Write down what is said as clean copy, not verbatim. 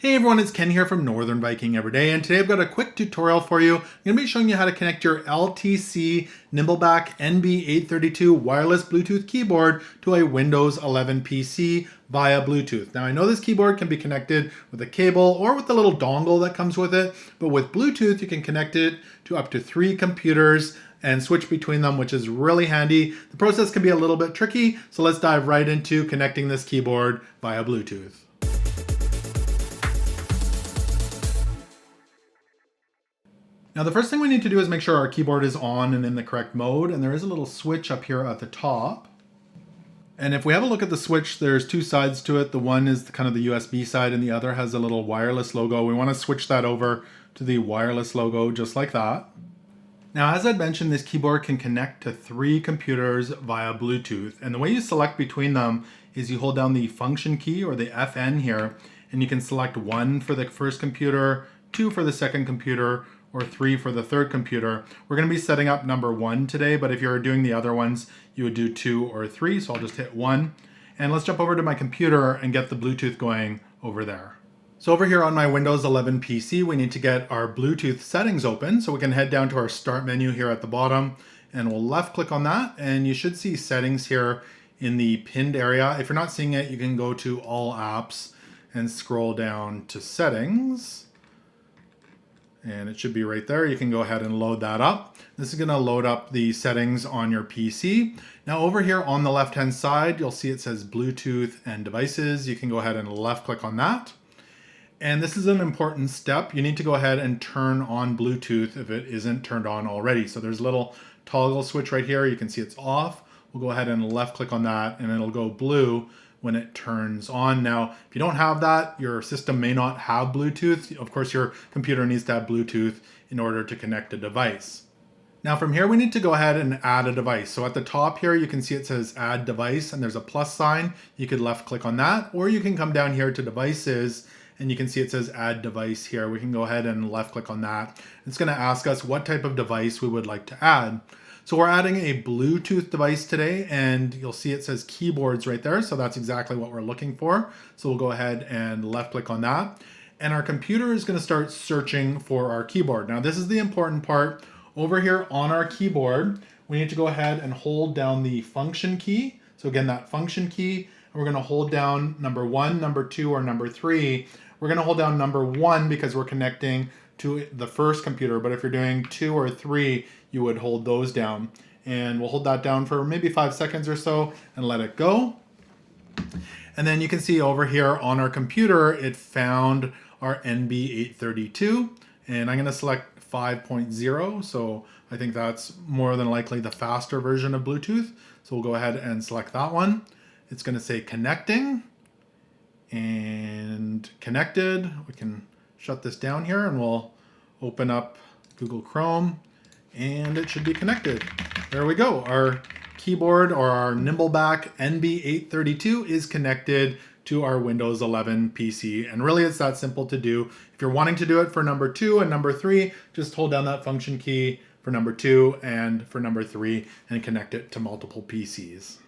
Hey everyone, it's Ken here from Northern Viking Everyday, and today I've got a quick tutorial for you. I'm going to be showing you how to connect your LTC Nimbleback NB832 wireless Bluetooth keyboard to a Windows 11 PC via Bluetooth. Now I know this keyboard can be connected with a cable or with the little dongle that comes with it, but with Bluetooth you can connect it to up to 3 computers and switch between them, which is really handy. The process can be a little bit tricky, so let's dive right into connecting this keyboard via Bluetooth. Now the first thing we need to do is make sure our keyboard is on and in the correct mode, and there is a little switch up here at the top. And if we have a look at the switch, there's 2 sides to it. The one is kind of the USB side and the other has a little wireless logo. We want to switch that over to the wireless logo just like that. Now as I mentioned, this keyboard can connect to 3 computers via Bluetooth, and the way you select between them is you hold down the function key or the FN here, and you can select 1 for the first computer, 2 for the second computer, or 3 for the third computer. We're going to be setting up number 1 today, but if you're doing the other ones, you would do 2 or 3, so I'll just hit 1. And let's jump over to my computer and get the Bluetooth going over there. So over here on my Windows 11 PC, we need to get our Bluetooth settings open, so we can head down to our Start menu here at the bottom, and we'll left click on that, and you should see settings here in the pinned area. If you're not seeing it, you can go to All Apps and scroll down to Settings. And it should be right there. You can go ahead and load that up. This is gonna load up the settings on your PC. Now over here on the left-hand side, you'll see it says Bluetooth and devices. You can go ahead and left click on that. And this is an important step. You need to go ahead and turn on Bluetooth if it isn't turned on already. So there's a little toggle switch right here. You can see it's off. We'll go ahead and left click on that and it'll go blue when it turns on. Now, if you don't have that, your system may not have Bluetooth. Of course, your computer needs to have Bluetooth in order to connect a device. Now from here, we need to go ahead and add a device. So at the top here, you can see it says Add Device, and there's a plus sign. You could left click on that, or you can come down here to Devices, and you can see it says Add Device here. We can go ahead and left click on that. It's gonna ask us what type of device we would like to add. So we're adding a Bluetooth device today, and you'll see it says keyboards right there. So that's exactly what we're looking for. So we'll go ahead and left click on that. And our computer is going to start searching for our keyboard. Now this is the important part. Over here on our keyboard, we need to go ahead and hold down the function key. So again, that function key, and we're going to hold down number 1, number 2, or number 3. We're going to hold down number 1 because we're connecting to the first computer, but if you're doing 2 or 3, you would hold those down. And we'll hold that down for maybe 5 seconds or so and let it go. And then you can see over here on our computer, it found our NB832, and I'm gonna select 5.0, so I think that's more than likely the faster version of Bluetooth. So we'll go ahead and select that one. It's gonna say connecting and connected. We can shut this down here and we'll open up Google Chrome and it should be connected. There we go. Our keyboard or our Nimbleback NB832 is connected to our Windows 11 PC. And really it's that simple to do. If you're wanting to do it for number 2 and number 3, just hold down that function key for number 2 and for number 3 and connect it to multiple PCs.